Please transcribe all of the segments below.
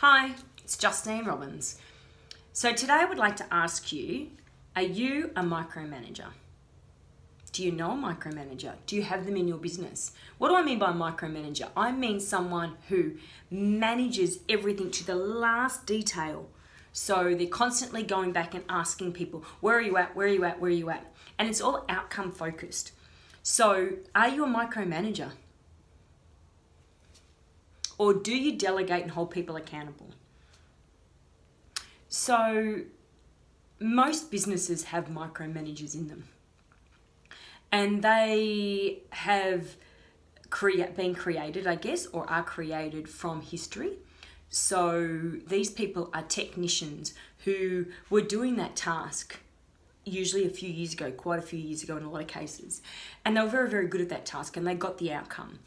Hi, it's Justine Robbins. So today I would like to ask you, are you a micromanager? Do you know a micromanager? Do you have them in your business? What do I mean by micromanager? I mean someone who manages everything to the last detail. So they're constantly going back and asking people, where are you at, where are you at, where are you at? And it's all outcome focused. So are you a micromanager? Or do you delegate and hold people accountable? So most businesses have micromanagers in them. And they have been created, I guess, or are created from history. So these people are technicians who were doing that task usually a few years ago, quite a few years ago in a lot of cases. And they were very, very good at that task and they got the outcome.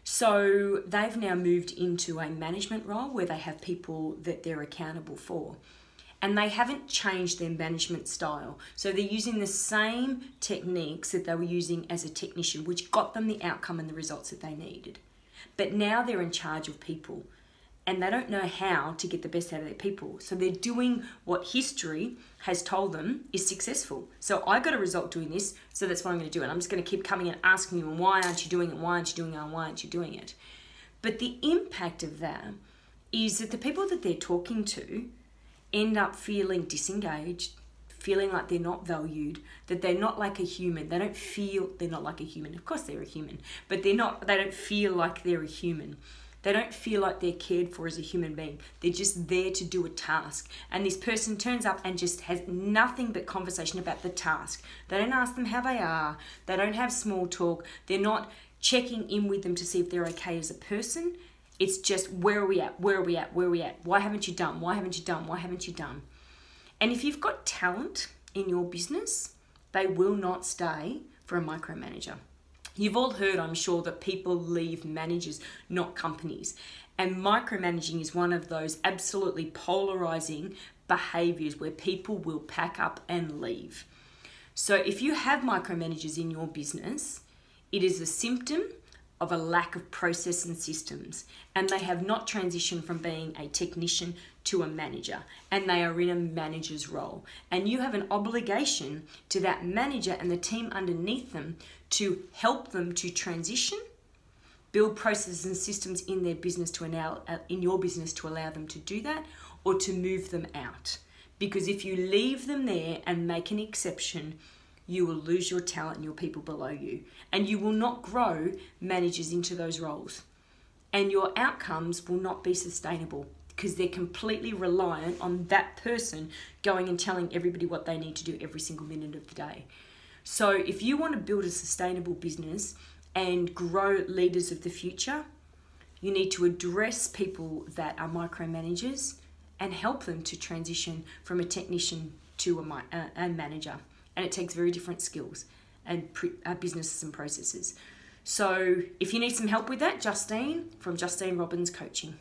So they've now moved into a management role where they have people that they're accountable for. And they haven't changed their management style. So they're using the same techniques that they were using as a technician, which got them the outcome and the results that they needed. But now they're in charge of people and they don't know how to get the best out of their people. So they're doing what history has told them is successful. So I got a result doing this, so that's what I'm going to do. And I'm just going to keep coming and asking you, why aren't you doing it? Why aren't you doing it? Why aren't you doing it? But the impact of that is that the people that they're talking to end up feeling disengaged, feeling like they're not valued, that they're not like a human. They don't feel they're not like a human. Of course they're a human, but they don't feel like they're a human. They don't feel like they're cared for as a human being. They're just there to do a task. And this person turns up and just has nothing but conversation about the task. They don't ask them how they are. They don't have small talk. They're not checking in with them to see if they're okay as a person. It's just, where are we at? Where are we at? Where are we at? Why haven't you done? Why haven't you done? Why haven't you done? And if you've got talent in your business, they will not stay for a micromanager. You've all heard, I'm sure, that people leave managers, not companies. And micromanaging is one of those absolutely polarizing behaviors where people will pack up and leave. So if you have micromanagers in your business, it is a symptom of a lack of process and systems, and they have not transitioned from being a technician to a manager, and they are in a manager's role. And you have an obligation to that manager and the team underneath them to help them to transition, build processes and systems in their business to allow, in your business to allow them to do that, or to move them out. Because if you leave them there and make an exception, you will lose your talent and your people below you. And you will not grow managers into those roles. And your outcomes will not be sustainable because they're completely reliant on that person going and telling everybody what they need to do every single minute of the day. So if you want to build a sustainable business and grow leaders of the future, you need to address people that are micromanagers and help them to transition from a technician to a manager. And it takes very different skills and businesses and processes. So if you need some help with that, Justine from Justine Robbins Coaching.